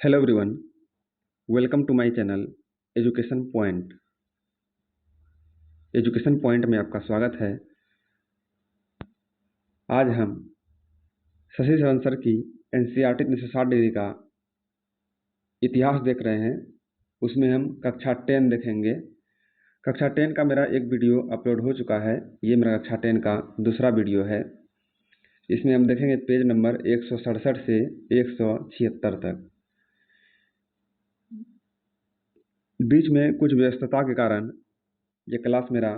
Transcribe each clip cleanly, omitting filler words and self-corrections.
Hello everyone, welcome to my channel education point. Education point में आपका स्वागत है। आज हम शशि शरण सर की एनसीईआरटी 360 डिग्री का इतिहास देख रहे हैं। उसमें हम कक्षा 10 देखेंगे। कक्षा 10 का मेरा एक वीडियो अपलोड हो चुका है। ये मेरा कक्षा 10 का दूसरा वीडियो है। इसमें हम देखेंगे पेज नंबर 167 से 176 तक। बीच में कुछ व्यस्तता के कारण ये क्लास मेरा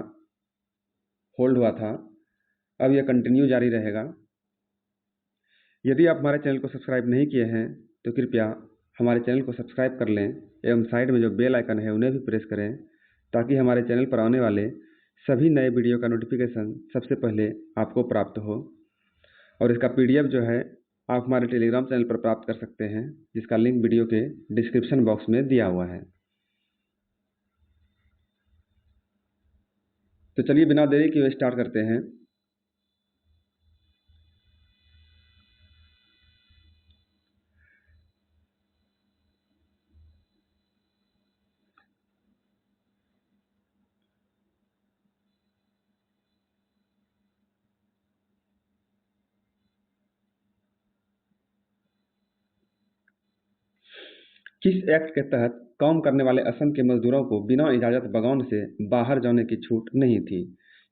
होल्ड हुआ था। अब यह कंटिन्यू जारी रहेगा। यदि आप हमारे चैनल को सब्सक्राइब नहीं किए हैं तो कृपया हमारे चैनल को सब्सक्राइब कर लें एवं साइड में जो बेल आइकन है उन्हें भी प्रेस करें, ताकि हमारे चैनल पर आने वाले सभी नए वीडियो का नोटिफिकेशन सबसे पहले आपको प्राप्त हो। और इसका PDF जो है आप हमारे टेलीग्राम चैनल पर प्राप्त कर सकते हैं, जिसका लिंक वीडियो के डिस्क्रिप्शन बॉक्स में दिया हुआ है। तो चलिए बिना देरी किए स्टार्ट करते हैं। किस एक्ट के तहत काम करने वाले असम के मजदूरों को बिना इजाजत बगान से बाहर जाने की छूट नहीं थी?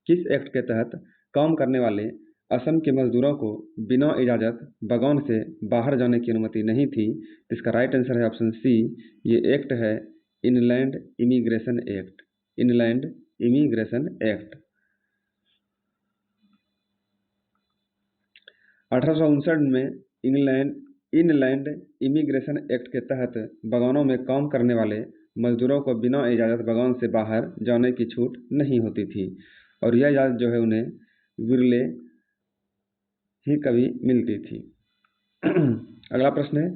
किस एक्ट के तहत काम करने वाले असम के मजदूरों को बिना इजाजत बगान से बाहर जाने की अनुमति नहीं थी? इसका राइट आंसर है ऑप्शन सी। ये एक्ट है inland immigration act. Inland immigration act 1859 में इनलैंड इमिग्रेशन एक्ट के तहत बगानों में काम करने वाले मजदूरों को बिना इजाज़त बगान से बाहर जाने की छूट नहीं होती थी, और यह इजाज़त जो है उन्हें विरले ही कभी मिलती थी। अगला प्रश्न है,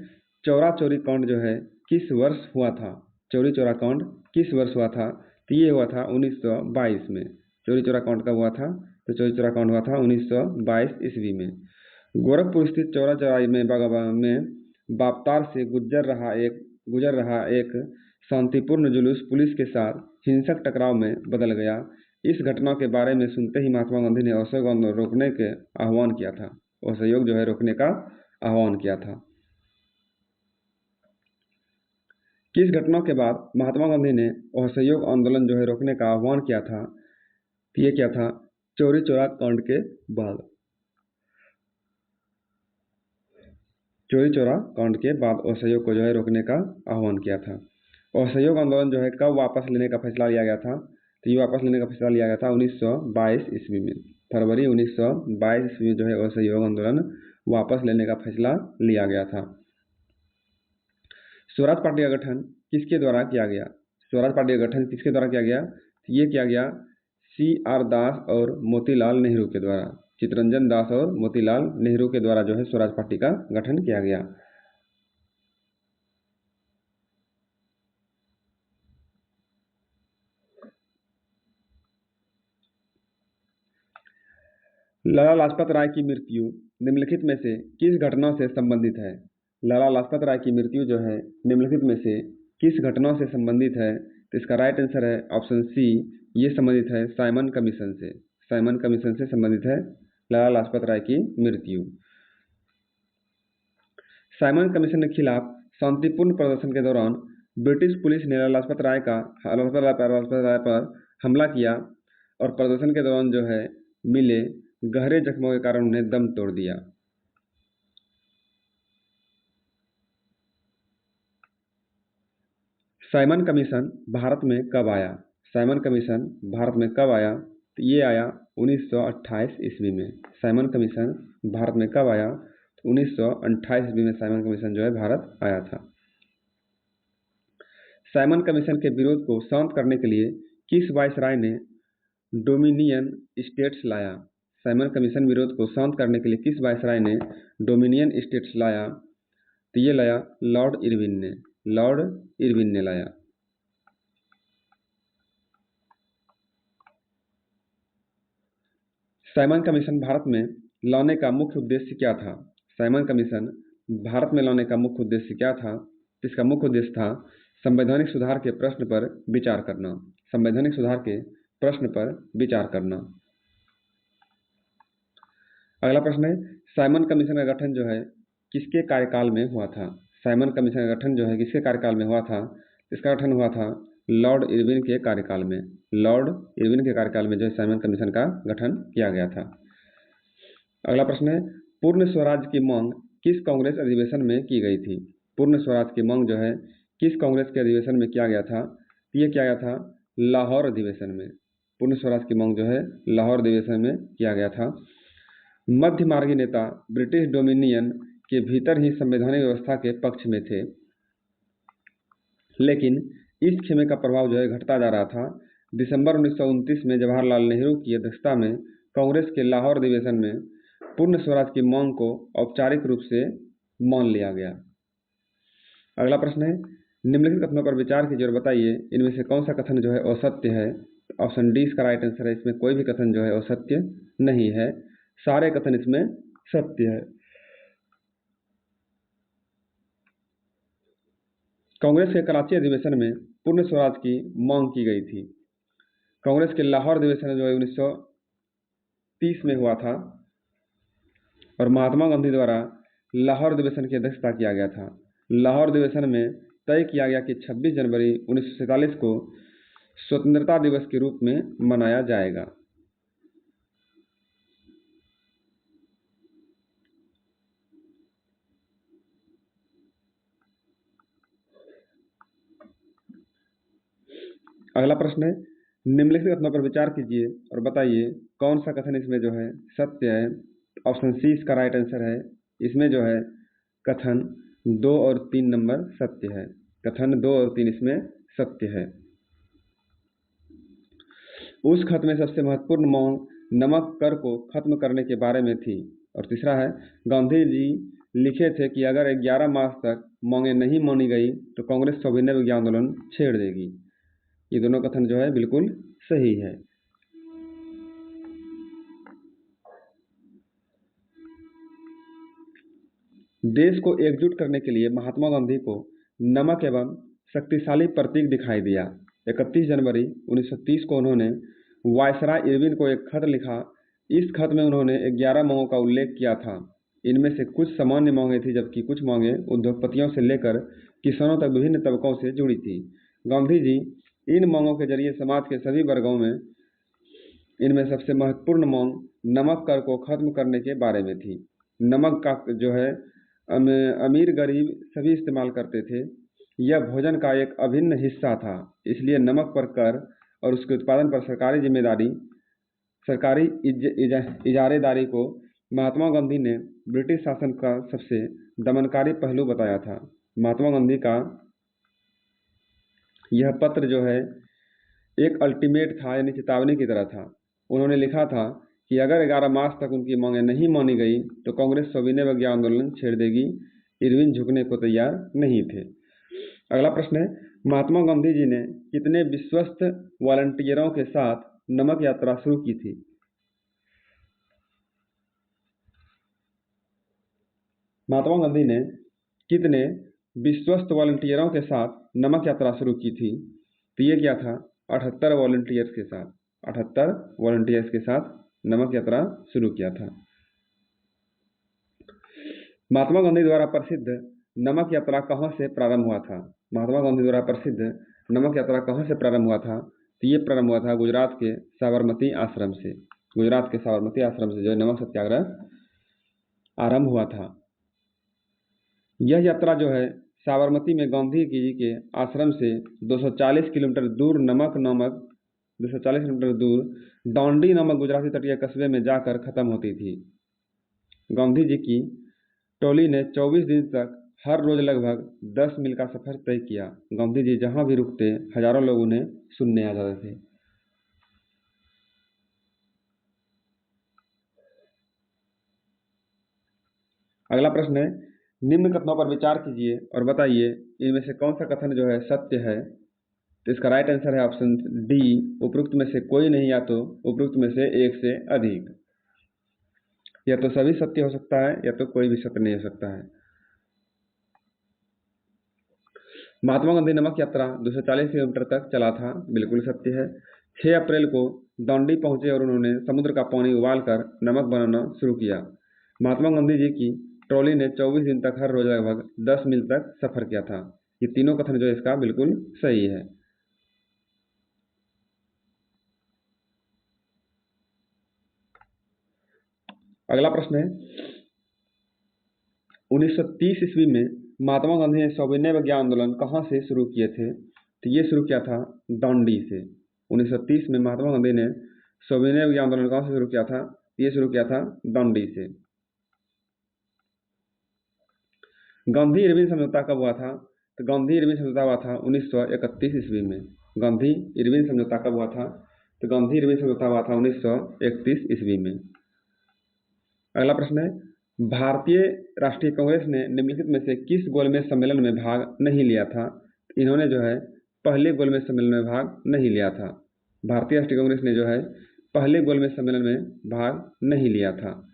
चौरा चोरी कांड जो है किस वर्ष हुआ था? चौरी चौरा कांड किस वर्ष हुआ था? तो ये हुआ था 1922 में। चौरी चौरा कांड कब हुआ था? तो चौरी चौरा कांड हुआ था 1922 ईस्वी में। गोरखपुर स्थित चौरा चौराही में बापतार से गुजर रहा एक शांतिपूर्ण जुलूस पुलिस के साथ हिंसक टकराव में बदल गया। इस घटना के बारे में सुनते ही महात्मा गांधी ने असहयोग आंदोलन रोकने के आह्वान किया था। असहयोग जो है रोकने का आह्वान किया था। किस घटना के बाद महात्मा गांधी ने असहयोग आंदोलन जो है रोकने का आह्वान किया था? ये क्या था? चौरी चौरा कांड के बाद। चौरी चौरा कांड के बाद असहयोग को जो है रोकने का आह्वान किया था। असहयोग आंदोलन जो है कब वापस लेने का फैसला लिया गया था? तो ये वापस लेने का फैसला लिया गया था 1922 ईस्वी में। फरवरी 1922 ईस्वी में जो है असहयोग आंदोलन वापस लेने का फैसला लिया गया था। स्वराज पार्टी का गठन किसके द्वारा किया गया? स्वराज पार्टी का गठन किसके द्वारा किया गया? ये किया गया CR दास और मोतीलाल नेहरू के द्वारा। चित्तरंजन दास और मोतीलाल नेहरू के द्वारा जो है स्वराज पार्टी का गठन किया गया। लाला लाजपत राय की मृत्यु निम्नलिखित में से किस घटना से संबंधित है? लाला लाजपत राय की मृत्यु जो है निम्नलिखित में से किस घटना से संबंधित है? तो इसका राइट आंसर है ऑप्शन सी। ये संबंधित है साइमन कमीशन से। साइमन कमीशन से संबंधित है लाला लाजपत राय की मृत्यु। साइमन कमीशन के खिलाफ शांतिपूर्ण प्रदर्शन के दौरान ब्रिटिश पुलिस ने लाला लाजपत राय पर हमला किया और प्रदर्शन के दौरान जो है मिले गहरे जख्मों के कारण उन्हें दम तोड़ दिया। साइमन कमीशन भारत में कब आया? साइमन कमीशन भारत में कब आया? तो ये आया 1928 ईस्वी में। साइमन कमीशन भारत में कब आया? तो 1928 ईस्वी में साइमन कमीशन जो है भारत आया था। साइमन कमीशन के विरोध को शांत करने के लिए किस वायसराय ने डोमिनियन स्टेट्स लाया? साइमन कमीशन विरोध को शांत करने के लिए किस वायसराय ने डोमिनियन स्टेट्स लाया? तो ये लाया लॉर्ड इरविन ने। लॉर्ड इरविन ने लाया। साइमन कमीशन भारत में लाने का मुख्य उद्देश्य क्या था? साइमन कमीशन भारत में लाने का मुख्य उद्देश्य क्या था? इसका मुख्य उद्देश्य था संवैधानिक सुधार के प्रश्न पर विचार करना। संवैधानिक सुधार के प्रश्न पर विचार करना। अगला प्रश्न है, साइमन कमीशन का गठन जो है किसके कार्यकाल में हुआ था? साइमन कमीशन का गठन जो है किसके कार्यकाल में हुआ था? इसका गठन हुआ था लॉर्ड इरविन के कार्यकाल में। लॉर्ड इरविन के कार्यकाल में जो साइमन कमीशन का गठन किया गया था। अगला प्रश्न है, पूर्ण स्वराज की मांग किस कांग्रेस अधिवेशन में की गई थी? पूर्ण स्वराज की मांग जो है किस कांग्रेस के अधिवेशन में किया गया था? ये किया गया था लाहौर अधिवेशन में। पूर्ण स्वराज की मांग जो है लाहौर अधिवेशन में किया गया था। मध्य मार्गी नेता ब्रिटिश डोमिनियन के भीतर ही संवैधानिक व्यवस्था के पक्ष में थे, लेकिन इस खेमे का प्रभाव जो है घटता जा रहा था। दिसंबर 1929 में जवाहरलाल नेहरू की अध्यक्षता में कांग्रेस के लाहौर अधिवेशन में पूर्ण स्वराज की मांग को औपचारिक रूप से मान लिया गया। अगला प्रश्न है, निम्नलिखित कथनों पर विचार कीजिए और बताइए इनमें से कौन सा कथन जो है असत्य है? ऑप्शन डी इसका राइट आंसर है। इसमें कोई भी कथन जो है असत्य नहीं है, सारे कथन इसमें सत्य है। कांग्रेस के कराची अधिवेशन में पूर्ण स्वराज की मांग की गई थी। कांग्रेस के लाहौर अधिवेशन जो है 1930 में हुआ था और महात्मा गांधी द्वारा लाहौर अधिवेशन की अध्यक्षता किया गया था। लाहौर अधिवेशन में तय किया गया कि 26 जनवरी 1947 को स्वतंत्रता दिवस के रूप में मनाया जाएगा। अगला प्रश्न है, निम्नलिखित कथनों पर विचार कीजिए और बताइए कौन सा कथन इसमें जो है सत्य है। ऑप्शन सी इसका राइट आंसर है। इसमें जो है कथन 2 और 3 नंबर सत्य है। कथन 2 और 3 इसमें सत्य है। उस खत में सबसे महत्वपूर्ण मांग नमक कर को खत्म करने के बारे में थी। और तीसरा है, गांधी जी लिखे थे कि अगर 11 मार्च तक मांगे नहीं मानी गई तो कांग्रेस सविनय विज्ञान आंदोलन छेड़ देगी। ये दोनों कथन जो है बिल्कुल सही है। देश को एकजुट करने के लिए महात्मा गांधी को नमक एवं शक्तिशाली प्रतीक दिखाई दिया। 31 जनवरी 1930 को उन्होंने वायसराय इरविन को एक खत लिखा। इस खत में उन्होंने 11 मांगों का उल्लेख किया था। इनमें से कुछ सामान्य मांगें थी जबकि कुछ मांगें उद्योगपतियों से लेकर किसानों तक विभिन्न तबकों से जुड़ी थी। गांधी जी इन मांगों के जरिए समाज के सभी वर्गों में इनमें सबसे महत्वपूर्ण मांग नमक कर को खत्म करने के बारे में थी। नमक का जो है अमीर गरीब सभी इस्तेमाल करते थे। यह भोजन का एक अभिन्न हिस्सा था, इसलिए नमक पर कर और उसके उत्पादन पर सरकारी इजारेदारी को महात्मा गांधी ने ब्रिटिश शासन का सबसे दमनकारी पहलू बताया था। महात्मा गांधी का यह पत्र जो है एक अल्टीमेट था, यानी चेतावनी की तरह था। उन्होंने लिखा था कि अगर 11 मार्च तक उनकी मांगें नहीं मानी गई तो कांग्रेस सविनय अवज्ञा आंदोलन छेड़ देगी। इरविन झुकने को तैयार नहीं थे। अगला प्रश्न है, महात्मा गांधी जी ने कितने विश्वस्त वॉलंटियरों के साथ नमक यात्रा शुरू की थी? महात्मा गांधी ने कितने विश्वस्त वॉलंटियरों के साथ नमक यात्रा शुरू की थी? तो ये क्या था 78 वॉलंटियर्स के साथ। 78 वॉलंटियर्स के साथ नमक यात्रा शुरू किया था। महात्मा गांधी द्वारा प्रसिद्ध नमक यात्रा कहाँ से प्रारंभ हुआ था? महात्मा गांधी द्वारा प्रसिद्ध नमक यात्रा कहाँ से प्रारंभ हुआ था? तो ये प्रारंभ हुआ था गुजरात के साबरमती आश्रम से। गुजरात के साबरमती आश्रम से जो नमक सत्याग्रह आरंभ हुआ था। यह यात्रा जो है साबरमती में गांधी जी के आश्रम से 240 किलोमीटर दूर 240 किलोमीटर दूर दांडी नामक गुजराती तटीय कस्बे में जाकर खत्म होती थी। गांधी जी की टोली ने 24 दिन तक हर रोज लगभग 10 मील का सफर तय किया। गांधी जी जहां भी रुकते हजारों लोग उन्हें सुनने आ जाते थे। अगला प्रश्न है, निम्न कथनों पर विचार कीजिए और बताइए इनमें से कौन सा कथन जो है सत्य है। तो इसका राइट आंसर है ऑप्शन डी, उपरोक्त में से कोई नहीं या तो उपरोक्त में से एक से अधिक। या तो सभी सत्य हो सकता है या तो कोई भी सत्य नहीं हो सकता है। महात्मा गांधी नमक यात्रा 240 किलोमीटर तक चला था, बिल्कुल सत्य है। 6 अप्रैल को दौंडी पहुंचे और उन्होंने समुद्र का पानी उबालकर नमक बनाना शुरू किया। महात्मा गांधी जी की ट्रॉली ने 24 दिन तक हर रोज लगभग 10 मील तक सफर किया था। ये तीनों कथन जो है इसका बिल्कुल सही है। अगला प्रश्न है, 1930 ईस्वी में महात्मा गांधी ने सविनय अवज्ञा आंदोलन कहाँ से शुरू किए थे? तो ये शुरू किया था दौंडी से। 1930 में महात्मा गांधी ने सविनय अवज्ञा आंदोलन कहाँ से शुरू किया था? ये शुरू किया था दौंडी से। गांधी इरविन समझौता कब हुआ था? तो गांधी इरविन समझौता हुआ था 1931 ईस्वी में। गांधी इरविन समझौता कब हुआ था? तो गांधी इरविन समझौता हुआ था 1931 ईस्वी में। अगला प्रश्न है, भारतीय राष्ट्रीय कांग्रेस ने निम्नलिखित में से किस गोलमेज सम्मेलन में भाग नहीं लिया था? इन्होंने जो है पहले गोलमेज सम्मेलन में भाग नहीं लिया था। भारतीय राष्ट्रीय कांग्रेस ने जो है पहले गोलमेज सम्मेलन में भाग नहीं लिया था।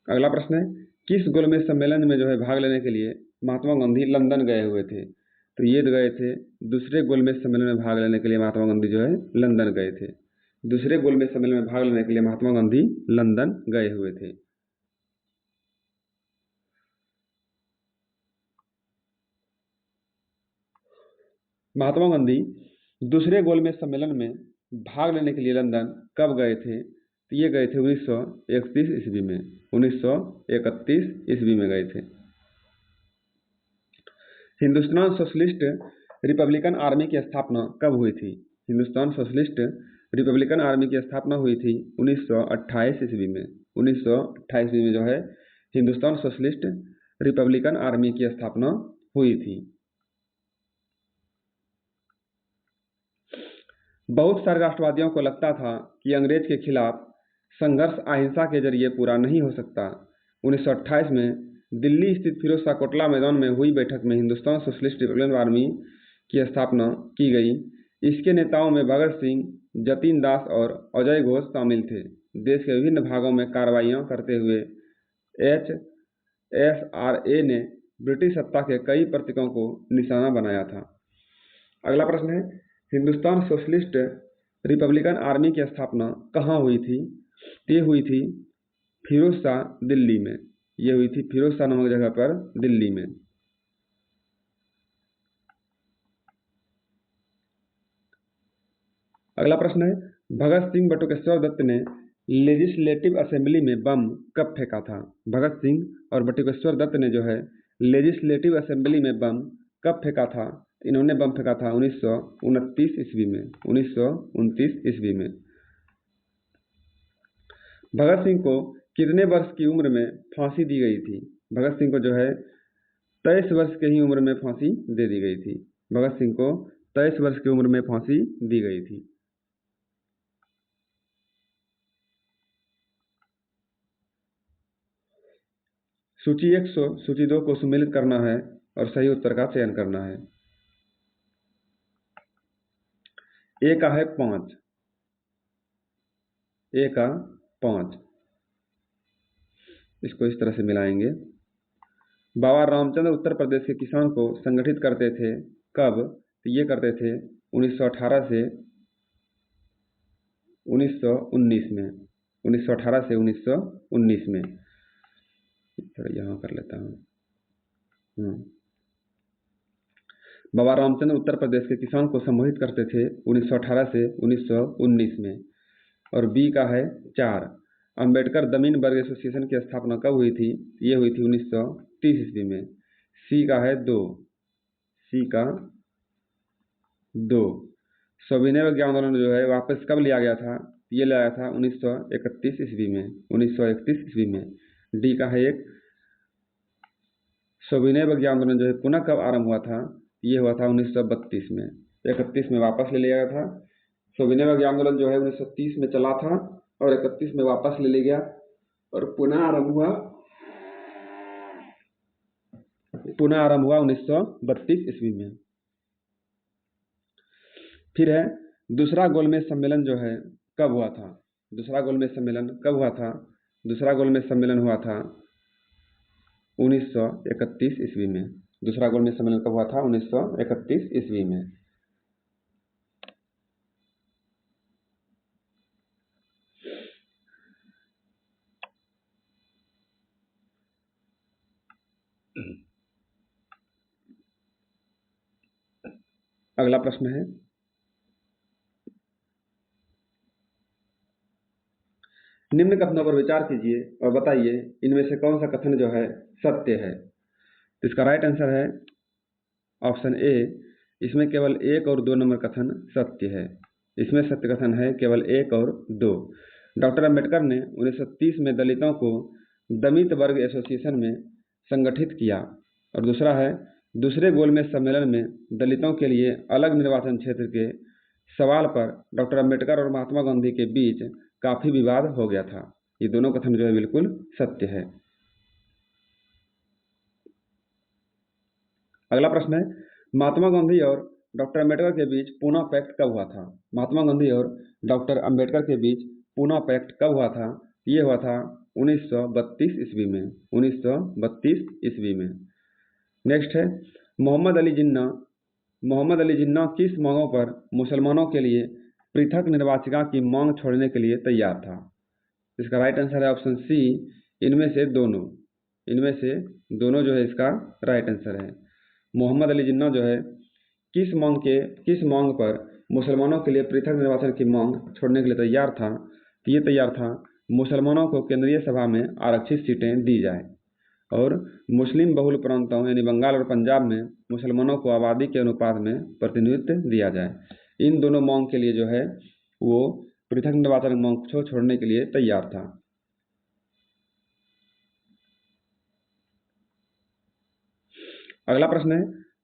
अगला प्रश्न है, किस गोलमेज सम्मेलन में जो है भाग लेने के लिए महात्मा गांधी लंदन गए हुए थे? तो ये गए थे दूसरे गोलमेज सम्मेलन में भाग लेने के लिए महात्मा गांधी जो है लंदन गए थे। दूसरे गोलमेज सम्मेलन में भाग लेने के लिए महात्मा गांधी लंदन गए हुए थे। महात्मा गांधी दूसरे गोलमेज सम्मेलन में भाग लेने के लिए लंदन कब गए थे? तो ये गए थे 1931 ईस्वी में। 1931 ईस्वी में गए थे। हिंदुस्तान सोशलिस्ट रिपब्लिकन आर्मी की स्थापना कब हुई थी? हिंदुस्तान सोशलिस्ट रिपब्लिकन आर्मी की स्थापना हुई थी 1928 ईस्वी में। 1928 ईस्वी में जो है हिंदुस्तान सोशलिस्ट रिपब्लिकन आर्मी की स्थापना हुई थी। बहुत सारे राष्ट्रवादियों को लगता था कि अंग्रेज के खिलाफ संघर्ष अहिंसा के जरिए पूरा नहीं हो सकता। 1928 में दिल्ली स्थित फिरोज शाह कोटला मैदान में हुई बैठक में हिंदुस्तान सोशलिस्ट रिपब्लिकन आर्मी की स्थापना की गई। इसके नेताओं में भगत सिंह, जतिन दास और अजय घोष शामिल थे। देश के विभिन्न भागों में कार्रवाइयां करते हुए HSRA ने ब्रिटिश सत्ता के कई प्रतीकों को निशाना बनाया था। अगला प्रश्न है, हिंदुस्तान सोशलिस्ट रिपब्लिकन आर्मी की स्थापना कहाँ हुई थी? ये हुई थी फिरोज शाह दिल्ली में। ये हुई थी फिरोज शाह नामक जगह पर दिल्ली में। अगला प्रश्न है, भगत सिंह बटुकेश्वर दत्त ने लेजिस्लेटिव असेंबली में बम कब फेंका था? भगत सिंह और बटुकेश्वर दत्त ने जो है लेजिस्लेटिव असेंबली में बम कब फेंका था? इन्होंने बम फेंका था 1929 ईस्वी में। 1929 ईस्वी में। भगत सिंह को कितने वर्ष की उम्र में फांसी दी गई थी? भगत सिंह को जो है 23 वर्ष की ही उम्र में फांसी दे दी गई थी। भगत सिंह को 23 वर्ष की उम्र में फांसी दी गई थी। सूची 1 सूची 2 को सम्मिलित करना है और सही उत्तर का चयन करना है। ए का है 5। ए का 5। इसको इस तरह से मिलाएंगे। बाबा रामचंद्र उत्तर प्रदेश के किसान को संगठित करते थे कब? तो ये करते थे 1918 से 1919 में। 1918 से 1919 में। थोड़ा यहाँ कर लेता हूँ। बाबा रामचंद्र उत्तर प्रदेश के किसान को संबोधित करते थे 1918 से 1919 में। और बी का है 4। अंबेडकर दमिन वर्ग एसोसिएशन की स्थापना कब हुई थी? ये हुई थी 1930 ईस्वी में। सी का है 2। सी का 2। सविनय अवज्ञा आंदोलन जो है वापस कब लिया गया था? ये लाया था 1931 ईस्वी में। 1931 ईस्वी में। डी का है 1। सविनय अवज्ञा आंदोलन जो है पुनः कब आरंभ हुआ था? ये हुआ था 1932 में। 31 में वापस ले लिया गया था। सविनय अवज्ञा आंदोलन जो है 1930 में चला था और 31 में वापस ले लिया गया और पुनः आरंभ हुआ 1932 ईस्वी में। फिर है दूसरा गोलमेज सम्मेलन जो है कब हुआ था? दूसरा गोलमेज सम्मेलन कब हुआ था? दूसरा गोलमेज सम्मेलन हुआ था 1931 ईस्वी में। दूसरा गोलमेज सम्मेलन कब हुआ था? 1931 ईस्वी में। अगला प्रश्न है, निम्न कथनों पर विचार कीजिए और बताइए इनमें से कौन सा कथन जो है सत्य है। तो इसका राइट आंसर है ऑप्शन ए, इसमें केवल 1 और 2 नंबर कथन सत्य है। इसमें सत्य कथन है केवल 1 और 2। डॉक्टर अंबेडकर ने 1930 में दलितों को दलित वर्ग एसोसिएशन में संगठित किया। और दूसरा है, दूसरे गोलमेज सम्मेलन में दलितों के लिए अलग निर्वाचन क्षेत्र के सवाल पर डॉक्टर अंबेडकर और महात्मा गांधी के बीच काफी विवाद हो गया था। ये दोनों कथन जो है बिल्कुल सत्य है। अगला प्रश्न है, महात्मा गांधी और डॉक्टर अंबेडकर के बीच पूना पैक्ट कब हुआ था? महात्मा गांधी और डॉक्टर अंबेडकर के बीच पूना पैक्ट कब हुआ था? ये हुआ था 1932 ईस्वी में। 1932 ईस्वी में। नेक्स्ट है, मोहम्मद अली जिन्ना किस मांगों पर मुसलमानों के लिए पृथक निर्वाचिका की मांग छोड़ने के लिए तैयार था? इसका राइट आंसर है ऑप्शन सी, इनमें से दोनों जो है इसका राइट आंसर है। मोहम्मद अली जिन्ना जो है किस मांग पर मुसलमानों के लिए पृथक निर्वाचन की मांग छोड़ने के लिए तैयार था? तो ये तैयार था मुसलमानों को केंद्रीय सभा में आरक्षित सीटें दी जाए और मुस्लिम बहुल प्रांतों यानी बंगाल और पंजाब में मुसलमानों को आबादी के अनुपात में प्रतिनिधित्व दिया जाए। इन दोनों मांग के लिए जो है वो पृथक निर्वाचन मांग को छोड़ने के लिए तैयार था। अगला प्रश्न है,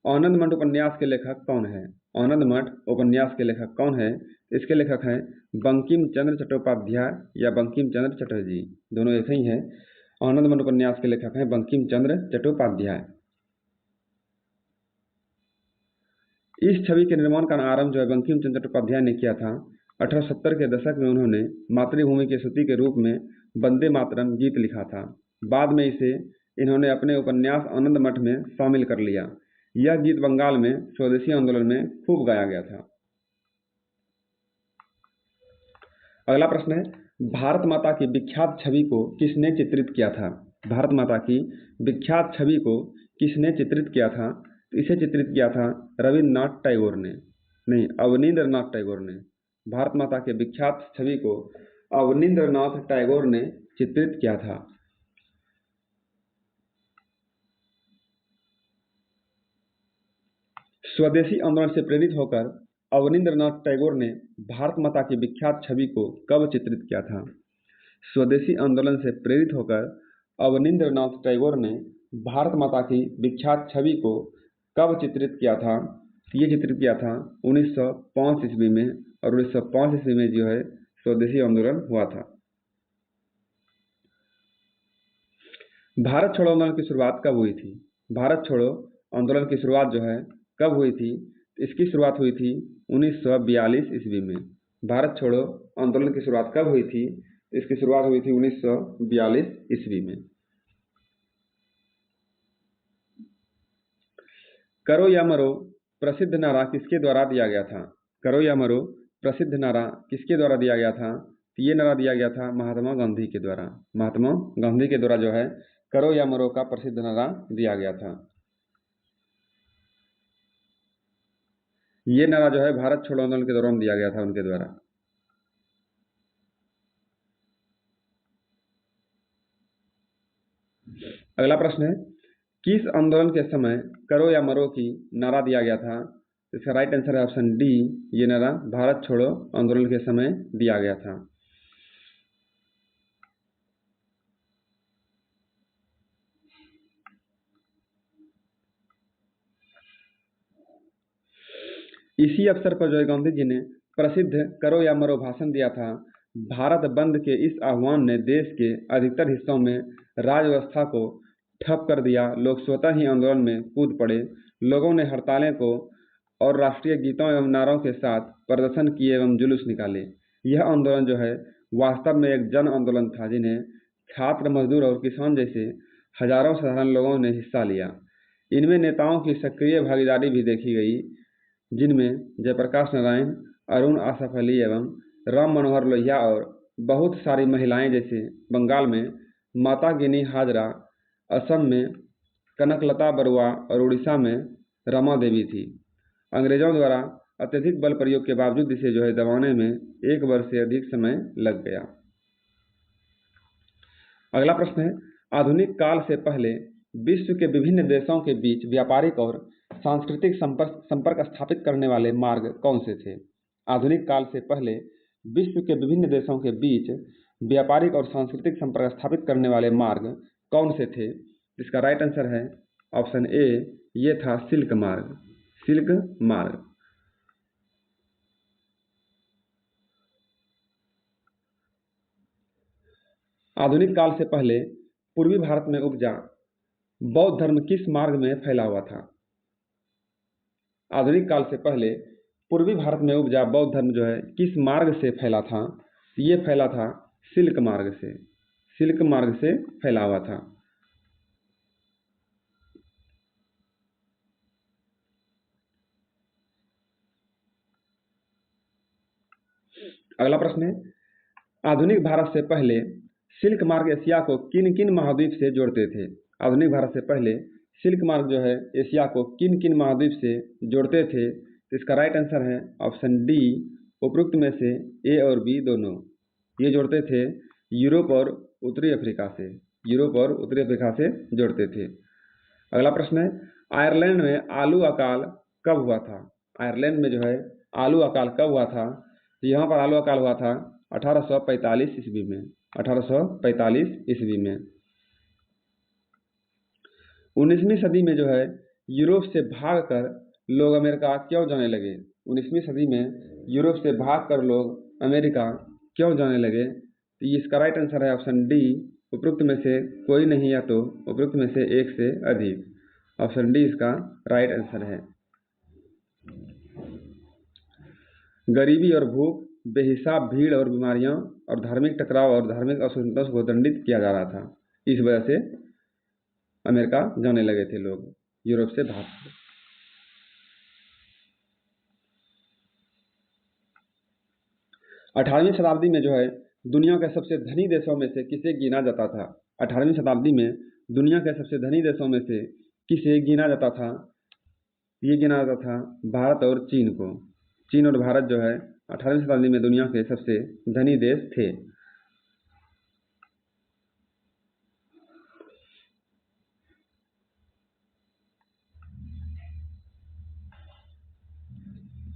आनंद मठ उपन्यास के लेखक कौन है? आनंद मठ उपन्यास के लेखक कौन है? इसके लेखक हैं बंकिम चंद्र चट्टोपाध्याय या बंकिम चंद्र चटर्जी, दोनों एक ही हैं। आनंद मठ उपन्यास के लेखक हैं बंकिम चंद्र चट्टोपाध्याय। इस छवि के निर्माण का आरंभ जो है बंकिम चंद्र चट्टोपाध्याय ने किया था। 1870 के दशक में उन्होंने मातृभूमि की स्तुति के रूप में वंदे मातरम गीत लिखा था। बाद में इसे इन्होंने अपने उपन्यास आनंद मठ में शामिल कर लिया। यह गीत बंगाल में स्वदेशी आंदोलन में खूब गाया गया था। अगला प्रश्न है, भारत माता की विख्यात छवि को किसने चित्रित किया था? भारत माता की विख्यात छवि को किसने चित्रित किया था? इसे चित्रित किया था रविन्द्रनाथ टैगोर ने, नहीं अवनींद्रनाथ टैगोर ने। भारत माता के विख्यात छवि को अवनींद्रनाथ टैगोर ने चित्रित किया था। स्वदेशी आंदोलन से प्रेरित होकर अवनींद्रनाथ टैगोर ने भारत माता की विख्यात छवि को कब चित्रित किया था? स्वदेशी आंदोलन से प्रेरित होकर अवनींद्रनाथ टैगोर ने भारत माता की विख्यात छवि को कब चित्रित किया था? ये चित्रित किया था 1905 ईस्वी में। और 1905 ईस्वी में जो है स्वदेशी आंदोलन हुआ था। भारत छोड़ो आंदोलन की शुरुआत कब हुई थी? भारत छोड़ो आंदोलन की शुरुआत जो है कब हुई थी? इसकी शुरुआत हुई थी 1942 ईस्वी में। भारत छोड़ो आंदोलन की शुरुआत कब हुई थी? इसकी शुरुआत हुई थी 1942 ईस्वी में। करो या मरो प्रसिद्ध नारा किसके द्वारा दिया गया था? करो या मरो प्रसिद्ध नारा किसके द्वारा दिया गया था? तो ये नारा दिया गया था महात्मा गांधी के द्वारा। महात्मा गांधी के द्वारा जो है करो या मरो का प्रसिद्ध नारा दिया गया था। ये नारा जो है भारत छोड़ो आंदोलन के दौरान दिया गया था उनके द्वारा। अगला प्रश्न है, किस आंदोलन के समय करो या मरो की नारा दिया गया था? इसका राइट आंसर है ऑप्शन डी, ये नारा भारत छोड़ो आंदोलन के समय दिया गया था। इसी अवसर पर जो गांधी जी ने प्रसिद्ध करो या मरो भाषण दिया था। भारत बंद के इस आह्वान ने देश के अधिकतर हिस्सों में राज व्यवस्था को ठप कर दिया। लोग स्वतः ही आंदोलन में कूद पड़े। लोगों ने हड़तालें को और राष्ट्रीय गीतों एवं नारों के साथ प्रदर्शन किए एवं जुलूस निकाले। यह आंदोलन जो है वास्तव में एक जन आंदोलन था, जिन्हें छात्र, मजदूर और किसान जैसे हजारों साधारण लोगों ने हिस्सा लिया। इनमें नेताओं की सक्रिय भागीदारी भी देखी गई, जिनमें जयप्रकाश नारायण, अरुण आसफ अली एवं राम मनोहर लोहिया और बहुत सारी महिलाएं, जैसे बंगाल में माता गिनी हाजरा, असम में कनकलता बरुआ और उड़ीसा में रमा देवी थी। अंग्रेजों द्वारा अत्यधिक बल प्रयोग के बावजूद इसे दबाने में 1 वर्ष से अधिक समय लग गया। अगला प्रश्न है, आधुनिक काल से पहले विश्व के विभिन्न देशों के बीच व्यापारिक और सांस्कृतिक संपर्क स्थापित करने वाले मार्ग कौन से थे? आधुनिक काल से पहले विश्व के विभिन्न देशों के बीच व्यापारिक और सांस्कृतिक संपर्क स्थापित करने वाले मार्ग कौन से थे? इसका राइट आंसर है ऑप्शन ए, ये था सिल्क मार्ग। सिल्क मार्ग। आधुनिक काल से पहले पूर्वी भारत में उपजा बौद्ध धर्म किस मार्ग में फैला हुआ था? आधुनिक काल से पहले पूर्वी भारत में उपजा बौद्ध धर्म किस मार्ग से फैला था? ये फैला था सिल्क मार्ग से। सिल्क मार्ग से फैला हुआ था। अगला प्रश्न है, आधुनिक भारत से पहले सिल्क मार्ग एशिया को किन किन महाद्वीप से जोड़ते थे? आधुनिक भारत से पहले सिल्क मार्ग एशिया को किन किन महाद्वीप से जोड़ते थे? तो इसका राइट आंसर है ऑप्शन डी, उपरोक्त में से ए और बी दोनों। ये जोड़ते थे यूरोप और उत्तरी अफ्रीका से। यूरोप और उत्तरी अफ्रीका से जोड़ते थे। अगला प्रश्न है, आयरलैंड में आलू अकाल कब हुआ था? आयरलैंड में आलू अकाल कब हुआ था? तो यहाँ पर आलू अकाल हुआ था 1845 ईस्वी में। 1845 ईस्वी में। 19वीं सदी में यूरोप से भागकर लोग अमेरिका क्यों जाने लगे? 19वीं सदी में यूरोप से भागकर लोग अमेरिका क्यों जाने लगे? तो इसका राइट आंसर है ऑप्शन डी, उपरोक्त में से कोई नहीं या तो उपरोक्त में से एक से अधिक। ऑप्शन डी इसका राइट आंसर है। गरीबी और भूख, बेहिसाब भीड़ और बीमारियां और धार्मिक टकराव और धार्मिक असंतोष को दंडित किया जा रहा था। इस वजह से अमेरिका जाने लगे थे लोग यूरोप से भाग। 18वीं शताब्दी में दुनिया के सबसे धनी देशों में से किसे गिना जाता था? 18वीं शताब्दी में दुनिया के सबसे धनी देशों में से किसे गिना जाता था? ये गिना जाता था भारत और चीन को। चीन और भारत 18वीं शताब्दी में दुनिया के सबसे धनी देश थे।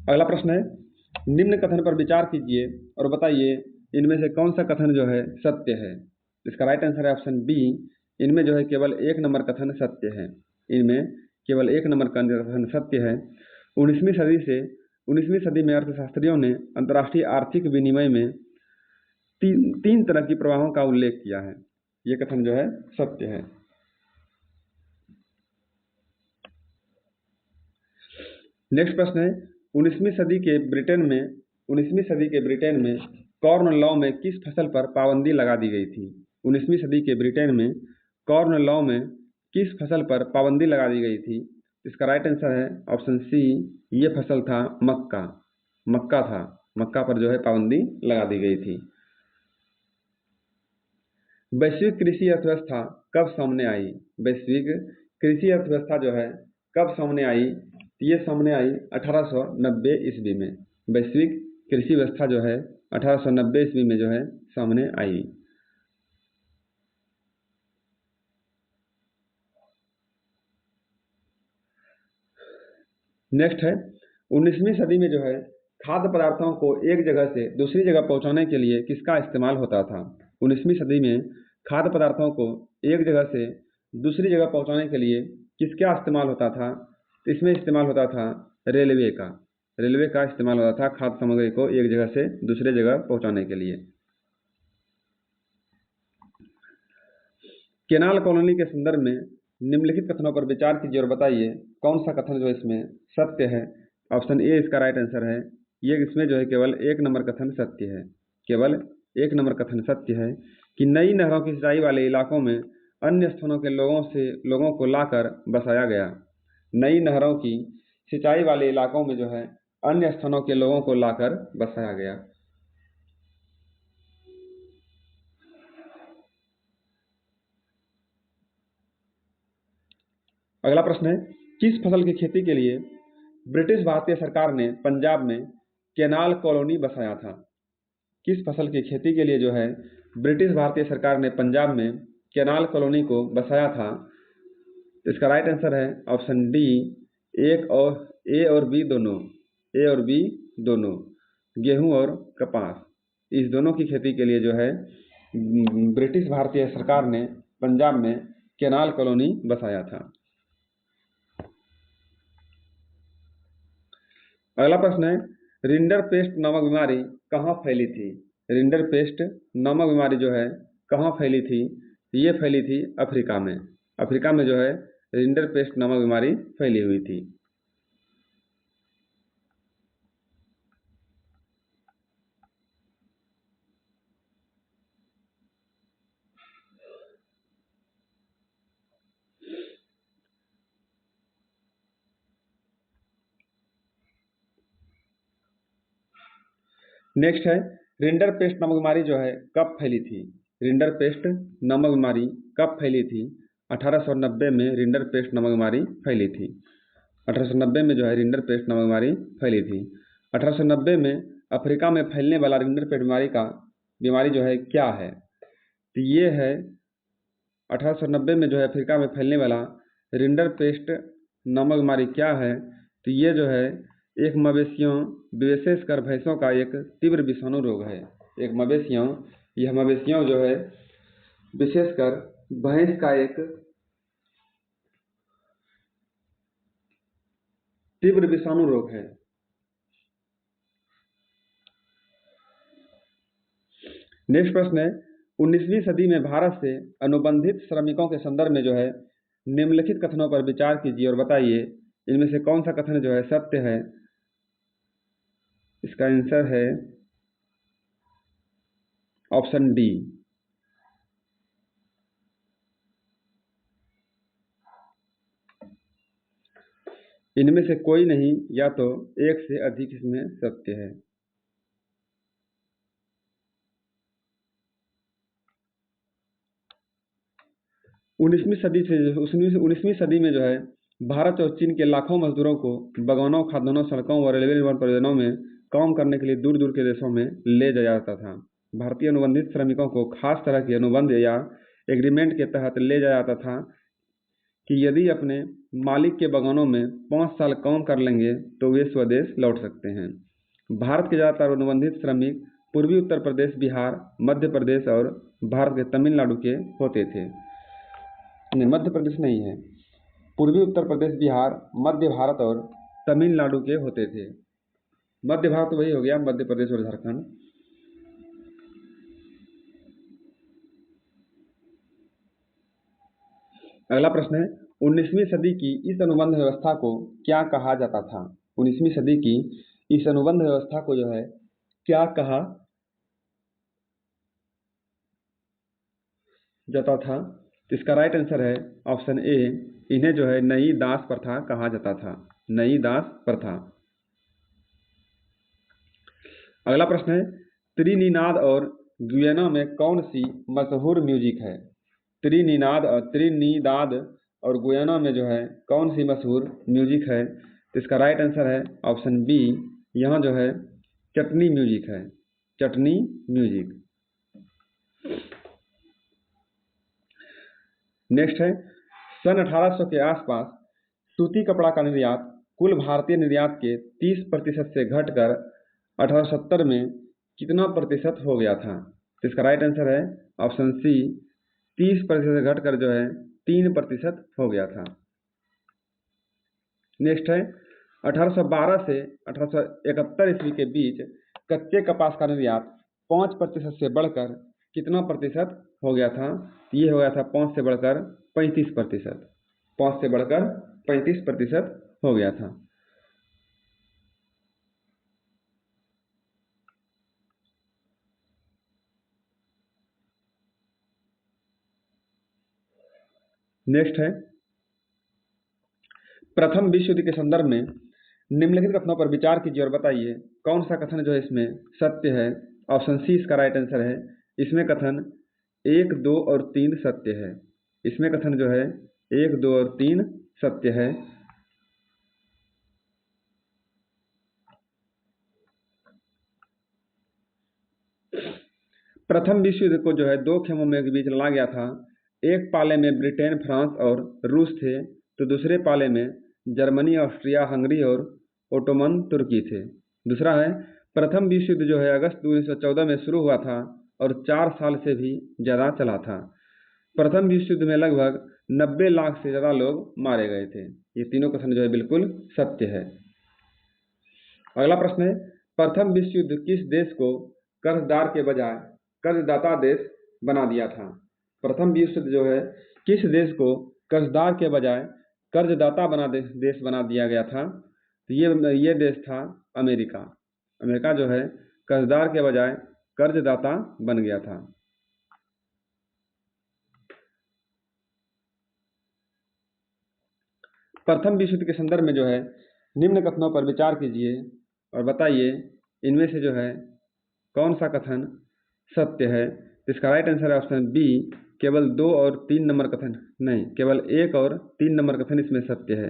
अगला प्रश्न है, निम्न कथन पर विचार कीजिए और बताइए इनमें से कौन सा कथन सत्य है? इसका राइट आंसर है ऑप्शन बी, इनमें केवल 1 नंबर कथन सत्य है। इनमें केवल 1 नंबर कथन सत्य है। 19वीं सदी में अर्थशास्त्रियों ने अंतर्राष्ट्रीय आर्थिक विनिमय में तीन तरह की प्रवाहों का उल्लेख किया है। ये कथन सत्य है। नेक्स्ट प्रश्न है, 19वीं सदी के ब्रिटेन में कॉर्न लॉ में किस फसल पर पाबंदी लगा दी गई थी? 19वीं सदी के ब्रिटेन में कॉर्न लॉ में किस फसल पर पाबंदी लगा दी गई थी? इसका राइट आंसर है ऑप्शन सी, ये फसल था मक्का। मक्का था। मक्का पर पाबंदी लगा दी गई थी। वैश्विक कृषि अर्थव्यवस्था कब सामने आई? वैश्विक कृषि अर्थव्यवस्था कब सामने आई? ये सामने आई 1890 ईस्वी में। वैश्विक कृषि व्यवस्था 1890 ईस्वी में सामने आई। नेक्स्ट है, 19वीं सदी में खाद्य पदार्थों को एक जगह से दूसरी जगह पहुंचाने के लिए किसका इस्तेमाल होता था? 19वीं सदी में खाद्य पदार्थों को एक जगह से दूसरी जगह पहुंचाने के लिए किसका इस्तेमाल होता था? इसमें इस्तेमाल होता था रेलवे का। रेलवे का इस्तेमाल होता था खाद्य सामग्री को एक जगह से दूसरे जगह पहुंचाने के लिए। केनाल कॉलोनी के संदर्भ में निम्नलिखित कथनों पर विचार कीजिए और बताइए कौन सा कथन इसमें सत्य है। ऑप्शन ए इसका राइट आंसर है। ये इसमें केवल 1 नंबर कथन सत्य है। केवल 1 नंबर कथन सत्य है कि नई नहरों की सिंचाई वाले इलाकों में अन्य स्थानों के लोगों को लाकर बसाया गया। नई नहरों की सिंचाई वाले इलाकों में जो है अन्य स्थानों के लोगों को लाकर बसाया गया। अगला प्रश्न है, किस फसल की खेती के लिए ब्रिटिश भारतीय सरकार ने पंजाब में केनाल कॉलोनी बसाया था? किस फसल की खेती के लिए जो है ब्रिटिश भारतीय सरकार ने पंजाब में केनाल कॉलोनी को बसाया था? इसका राइट आंसर है ऑप्शन डी, ए और बी दोनों, गेहूं और कपास। इस दोनों की खेती के लिए जो है ब्रिटिश भारतीय सरकार ने पंजाब में केनाल कॉलोनी बसाया था। अगला प्रश्न है, रिंडरपेस्ट नामक बीमारी कहाँ फैली थी? रिंडरपेस्ट नामक बीमारी जो है कहाँ फैली थी? ये फैली थी अफ्रीका में। अफ्रीका में जो है रिंडरपेस्ट नामक बीमारी फैली हुई थी। नेक्स्ट है, रिंडरपेस्ट नामक बीमारी जो है कब फैली थी? रिंडरपेस्ट नामक बीमारी कब फैली थी? 1890 में रिंडरपेस्ट नामक बीमारी फैली थी। 1890 में जो है रिंडरपेस्ट नामक बीमारी फैली थी। 1890 में अफ्रीका में फैलने वाला रिंडरपेस्ट बीमारी जो है क्या है? तो ये है 1890 में जो है अफ्रीका में फैलने वाला रिंडरपेस्ट नामक बीमारी क्या है? तो ये जो है एक मवेशियों विशेषकर भैंसों का एक तीव्र विषाणु रोग है। यह मवेशियों जो है विशेषकर भैंस का एक तीव्र विषाणु रोग है। नेक्स्ट प्रश्न है, 19वीं सदी में भारत से अनुबंधित श्रमिकों के संदर्भ में जो है निम्नलिखित कथनों पर विचार कीजिए और बताइए इनमें से कौन सा कथन जो है सत्य है। इसका आंसर है ऑप्शन डी। इनमें से कोई नहीं या तो एक से अधिक इसमें सत्य है। उन्नीसवीं सदी में जो है भारत और चीन के लाखों मजदूरों को बगानों, खाद्यान्नों, सड़कों व रेलवे निर्माण परियोजनाओं में काम करने के लिए दूर दूर के देशों में ले जाया जाता था। भारतीय अनुबंधित श्रमिकों को खास तरह के अनुबंध या एग्रीमेंट के तहत ले जाया जाता था कि यदि अपने मालिक के बगानों में 5 साल काम कर लेंगे तो वे स्वदेश लौट सकते हैं। भारत के ज़्यादातर अनुबंधित श्रमिक पूर्वी उत्तर प्रदेश, बिहार, मध्य प्रदेश और भारत के तमिलनाडु के होते थे। नहीं, मध्य प्रदेश नहीं है, पूर्वी उत्तर प्रदेश, बिहार, मध्य भारत और तमिलनाडु के होते थे। मध्य भारत वही हो गया, मध्य प्रदेश और झारखंड। अगला प्रश्न है, 19वीं सदी की इस अनुबंध व्यवस्था को क्या कहा जाता था? 19वीं सदी की इस अनुबंध व्यवस्था को जो है क्या कहा जाता था? इसका राइट आंसर है ऑप्शन ए, इन्हें जो है नई दास प्रथा कहा जाता था। नई दास प्रथा। अगला प्रश्न है, त्रिनिदाद और गुयाना में कौन सी मशहूर म्यूजिक है? त्रिनिदाद और गुयाना में जो है कौन सी मशहूर म्यूजिक है? तो इसका राइट आंसर है ऑप्शन बी, यहाँ जो है चटनी म्यूजिक है। चटनी म्यूजिक। नेक्स्ट है, सन 1800 के आसपास सूती कपड़ा का निर्यात कुल भारतीय निर्यात के 30% से घटकर 1870 में कितना प्रतिशत हो गया था? तो इसका राइट आंसर है ऑप्शन सी, 30% से घटकर जो है 3% हो गया था। नेक्स्ट है, 1812 से 1871 ईस्वी के बीच कच्चे कपास का निर्यात 5% से बढ़कर कितना प्रतिशत हो गया था? ये हो गया था 5 से बढ़कर 35%। 5 से बढ़कर 35% हो गया था। नेक्स्ट है, प्रथम विश्व युद्ध के संदर्भ में निम्नलिखित कथनों पर विचार कीजिए और बताइए कौन सा कथन जो है इसमें सत्य है। ऑप्शन सी इसका राइट आंसर है। इसमें कथन 1, 2 और 3 सत्य है। इसमें कथन जो है 1, 2 और 3 सत्य है। प्रथम विश्व युद्ध को जो है दो खेमों में के बीच लड़ा गया था। एक पाले में ब्रिटेन, फ्रांस और रूस थे, तो दूसरे पाले में जर्मनी, ऑस्ट्रिया, हंगरी और ओटोमन तुर्की थे। दूसरा है, प्रथम विश्व युद्ध जो है अगस्त 1914 में शुरू हुआ था और 4 साल से भी ज़्यादा चला था। प्रथम विश्व युद्ध में लगभग 90 लाख से ज़्यादा लोग मारे गए थे। ये तीनों कथन जो है बिल्कुल सत्य है। अगला प्रश्न है, प्रथम विश्व युद्ध किस देश को कर्जदार के बजाय कर्जदाता देश बना दिया था। प्रथम विश्व युद्ध जो है किस देश को कर्जदार के बजाय कर्जदाता देश बना दिया गया था। तो ये देश था अमेरिका। अमेरिका जो है कर्जदार के बजाय कर्जदाता बन गया था। प्रथम विश्व युद्ध के संदर्भ में जो है निम्न कथनों पर विचार कीजिए और बताइए इनमें से जो है कौन सा कथन सत्य है। इसका राइट आंसर है ऑप्शन बी, केवल 2 और 3 नंबर कथन नहीं, केवल 1 और 3 नंबर कथन इसमें सत्य है।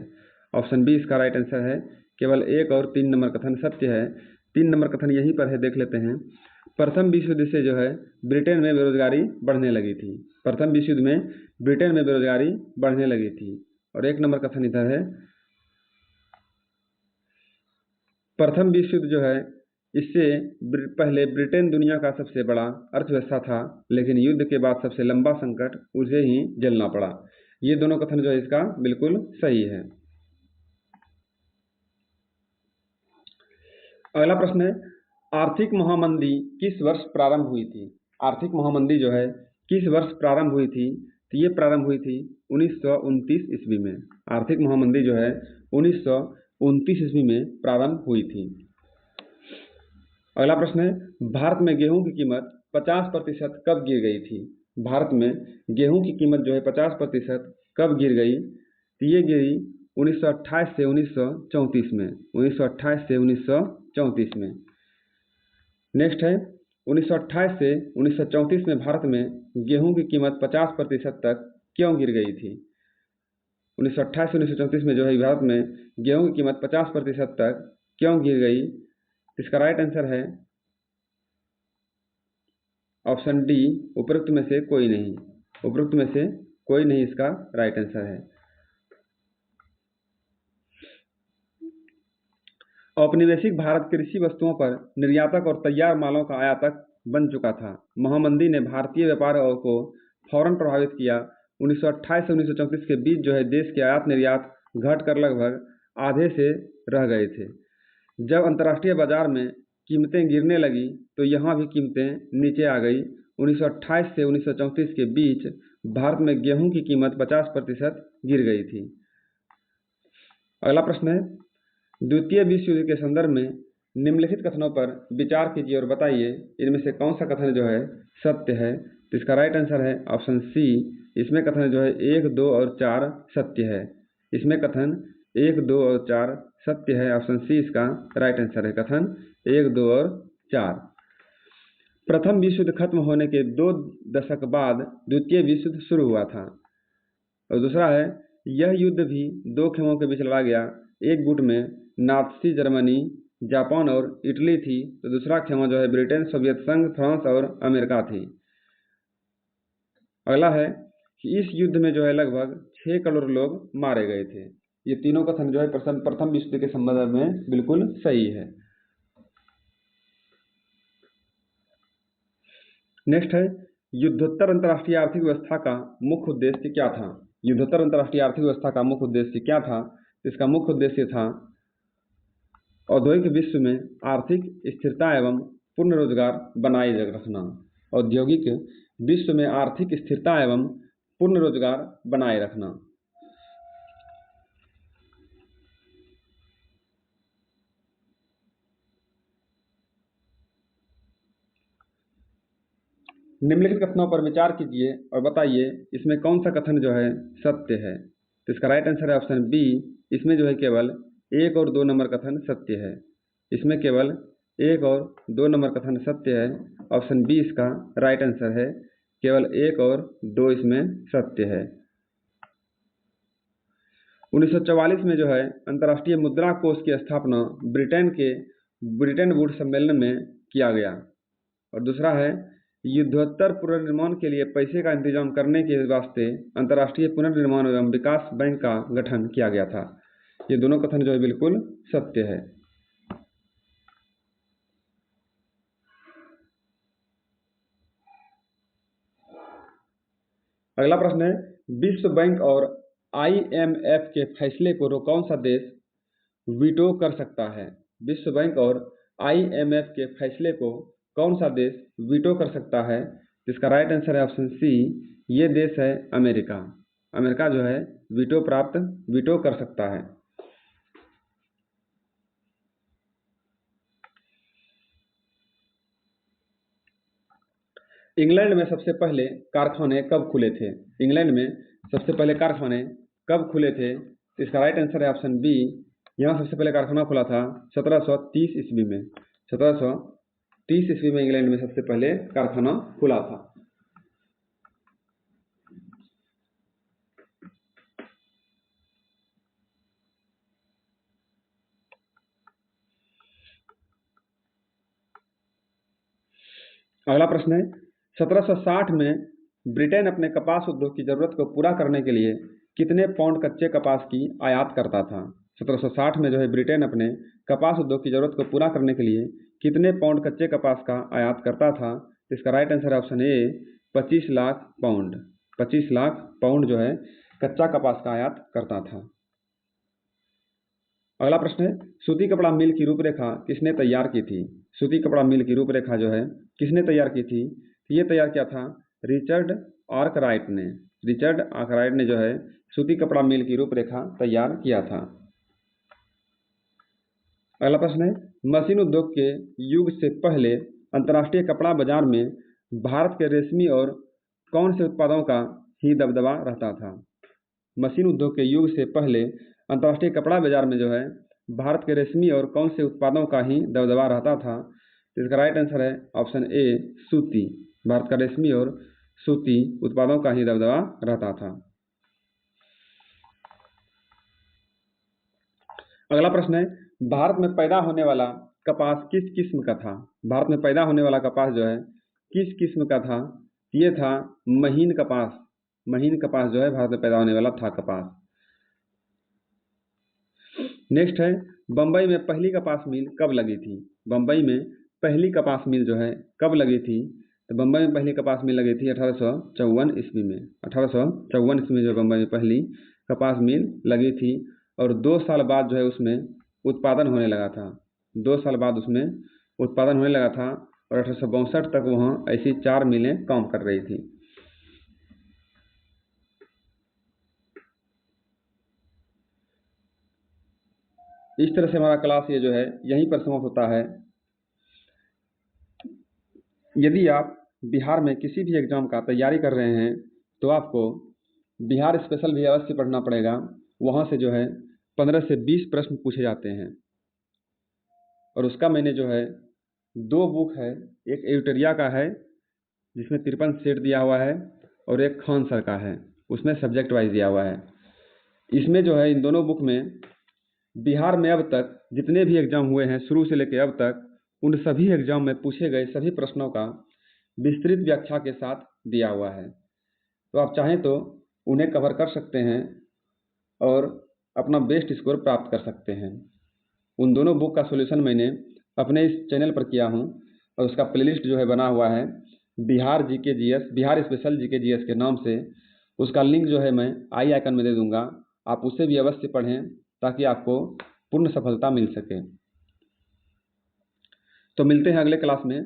ऑप्शन बी इसका राइट आंसर है, केवल 1 और 3 नंबर कथन सत्य है। 3 नंबर कथन यहीं पर है, देख लेते हैं। प्रथम विश्व युद्ध से जो है ब्रिटेन में बेरोजगारी बढ़ने लगी थी। प्रथम विश्व युद्ध में ब्रिटेन में बेरोजगारी बढ़ने लगी थी। और 1 नंबर कथन इधर है, प्रथम विश्व युद्ध जो है इससे पहले ब्रिटेन दुनिया का सबसे बड़ा अर्थव्यवस्था था, लेकिन युद्ध के बाद सबसे लंबा संकट उसे ही झेलना पड़ा। ये दोनों कथन जो है इसका बिल्कुल सही है। अगला प्रश्न है, आर्थिक महामंदी किस वर्ष प्रारंभ हुई थी। आर्थिक महामंदी जो है किस वर्ष प्रारंभ हुई थी। तो ये प्रारंभ हुई थी 1929 ईस्वी में। आर्थिक महामंदी जो है 1929 ईस्वी में प्रारंभ हुई थी। अगला प्रश्न है, भारत में गेहूं की कीमत 50% कब गिर गई थी। भारत में गेहूं की कीमत जो है 50% कब गिर गई। तो ये गिरी 1928 से 1934 में। 1928 से 1934 में। नेक्स्ट है, 1928 से 1934 में भारत में गेहूं की कीमत 50% तक क्यों गिर गई थी। 1928 से 1934 में जो है भारत में गेहूं की कीमत 50% तक क्यों गिर गई। इसका राइट आंसर है ऑप्शन डी, उपरोक्त में से कोई नहीं। उपरोक्त में से कोई नहीं इसका राइट आंसर है। औपनिवेशिक भारत कृषि वस्तुओं पर निर्यातक और तैयार मालों का आयातक बन चुका था। महामंदी ने भारतीय व्यापार को फौरन प्रभावित किया। 1928 से 1934 के बीच जो है देश के आयात निर्यात घटकर लगभग आधे से रह गए थे। जब अंतर्राष्ट्रीय बाजार में कीमतें गिरने लगी तो यहाँ भी कीमतें नीचे आ गई। 1928 से 1934 के बीच भारत में गेहूं की कीमत 50% गिर गई थी। अगला प्रश्न है, द्वितीय विश्व युद्ध के संदर्भ में निम्नलिखित कथनों पर विचार कीजिए और बताइए इनमें से कौन सा कथन जो है सत्य है। तो इसका राइट आंसर है ऑप्शन सी, इसमें कथन जो है 1, 2 और 4 सत्य है। इसमें कथन 1, 2 और 4 सत्य है। ऑप्शन सी इसका राइट आंसर है, कथन 1, 2 और 4। प्रथम विश्व युद्ध खत्म होने के 2 दशक बाद द्वितीय विश्व युद्ध शुरू हुआ था। और दूसरा है, यह युद्ध भी 2 खेमों के बीच लड़ा गया। एक गुट में नाथसी जर्मनी, जापान और इटली थी, तो दूसरा खेमा जो है ब्रिटेन, सोवियत संघ, फ्रांस और अमेरिका थी। अगला है कि इस युद्ध में जो है लगभग 6 करोड़ लोग मारे गए थे। ये तीनों कथन जो है प्रथम विश्व युद्ध के संदर्भ में बिल्कुल सही है। नेक्स्ट है, युद्धोत्तर अंतर्राष्ट्रीय आर्थिक व्यवस्था का मुख्य उद्देश्य क्या था। युद्धोत्तर अंतर्राष्ट्रीय आर्थिक व्यवस्था का मुख्य उद्देश्य क्या था। इसका मुख्य उद्देश्य था औद्योगिक विश्व में आर्थिक स्थिरता एवं पूर्ण रोजगार बनाए रखना। औद्योगिक विश्व में आर्थिक स्थिरता एवं पूर्ण रोजगार बनाए रखना। निम्नलिखित कथनों पर विचार कीजिए और बताइए इसमें कौन सा कथन जो है सत्य है। तो इसका राइट आंसर है ऑप्शन बी। इसमें जो है केवल 1 और 2 नंबर कथन सत्य है। इसमें केवल 1 और 2 नंबर कथन सत्य है। ऑप्शन बी इसका राइट आंसर है। केवल 1 और 2 इसमें सत्य है। 1944 में जो है अंतर्राष्ट्रीय मुद्रा कोष की स्थापना ब्रिटेन वुड्स सम्मेलन में किया गया। और दूसरा है युद्धोत्तर पुनर्निर्माण के लिए पैसे का इंतजाम करने के वास्ते अंतर्राष्ट्रीय पुनर्निर्माण एवं विकास बैंक का गठन किया गया था। ये दोनों कथन जो है बिल्कुल सत्य है। अगला प्रश्न है विश्व बैंक और IMF के फैसले को कौन सा देश वीटो कर सकता है। विश्व बैंक और IMF के फैसले को कौन सा देश वीटो कर सकता है। इसका राइट आंसर है ऑप्शन सी। ये देश है अमेरिका। अमेरिका जो है वीटो कर सकता है। इंग्लैंड में सबसे पहले कारखाने कब खुले थे। इंग्लैंड में सबसे पहले कारखाने कब खुले थे। इसका राइट आंसर है ऑप्शन बी। यहाँ सबसे पहले कारखाना खुला था 1730 ईस्वी में। 1730 ईस्वी में इंग्लैंड में सबसे पहले कारखाना खुला था। अगला प्रश्न है 1760 में ब्रिटेन अपने कपास उद्योग की जरूरत को पूरा करने के लिए कितने पाउंड कच्चे कपास की आयात करता था। 1760 में जो है ब्रिटेन अपने कपास उद्योग की जरूरत को पूरा करने के लिए कितने पाउंड कच्चे कपास का आयात करता था। इसका राइट आंसर है option A 25 lakh pound. 25 lakh pound जो है कच्चा कपास का आयात करता था। अगला प्रश्न है सूती कपड़ा मिल की रूपरेखा किसने तैयार की थी। सूती कपड़ा मिल की रूपरेखा जो है किसने तैयार की थी। ये तैयार किया था रिचर्ड आर्कराइट ने। रिचर्ड आर्कराइट ने जो है सूती कपड़ा मिल की रूपरेखा तैयार किया था। अगला प्रश्न है मशीन उद्योग के युग से पहले अंतर्राष्ट्रीय कपड़ा बाजार में भारत के रेशमी और कौन से उत्पादों का ही दबदबा रहता था। मशीन उद्योग के युग से पहले अंतर्राष्ट्रीय कपड़ा बाजार में जो है भारत के रेशमी और कौन से उत्पादों का ही दबदबा रहता था। तो इसका राइट आंसर है ऑप्शन ए सूती। भारत का रेशमी और सूती उत्पादों का ही दबदबा रहता था। अगला प्रश्न है भारत में पैदा होने वाला कपास किस किस्म का था। भारत में पैदा होने वाला कपास जो है किस किस्म का था। ये था महीन कपास। महीन कपास जो है भारत में पैदा होने वाला था कपास। नेक्स्ट है बम्बई में पहली कपास मिल कब लगी थी। बम्बई में पहली कपास मिल जो है कब लगी थी। तो बम्बई में पहली कपास मिल लगी थी 1854 ईस्वी में। 1854 ईस्वी में जो बम्बई में पहली कपास मिल लगी थी और 2 साल बाद जो है उसमें उत्पादन होने लगा था। 2 साल बाद उसमें उत्पादन होने लगा था और 1862 तक वहाँ ऐसी 4 मिलें काम कर रही थी। इस तरह से हमारा क्लास ये जो है यहीं पर समाप्त होता है। यदि आप बिहार में किसी भी एग्जाम का तैयारी कर रहे हैं तो आपको बिहार स्पेशल भी अवश्य पढ़ना पड़ेगा। वहाँ से जो है 15 से 20 प्रश्न पूछे जाते हैं और उसका मैंने जो है 2 बुक है। एक एडिटोरिया का है जिसमें 53 सेट दिया हुआ है और एक खान सर का है उसमें सब्जेक्ट वाइज दिया हुआ है। इसमें जो है इन दोनों बुक में बिहार में अब तक जितने भी एग्जाम हुए हैं शुरू से लेकर अब तक उन सभी एग्जाम में पूछे गए सभी प्रश्नों का विस्तृत व्याख्या के साथ दिया हुआ है। तो आप चाहें तो उन्हें कवर कर सकते हैं और अपना बेस्ट स्कोर प्राप्त कर सकते हैं। उन दोनों बुक का सॉल्यूशन मैंने अपने इस चैनल पर किया हूं और उसका प्लेलिस्ट जो है बना हुआ है Bihar GK GS, Bihar special GK GS के नाम से। उसका लिंक जो है मैं आई आइकन में दे दूंगा। आप उसे भी अवश्य पढ़ें ताकि आपको पूर्ण सफलता मिल सके। तो मिलते हैं अगले क्लास में।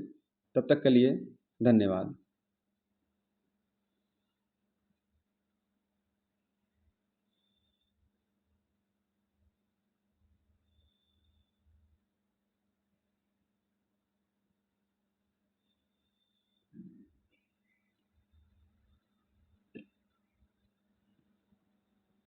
तब तक के लिए धन्यवाद।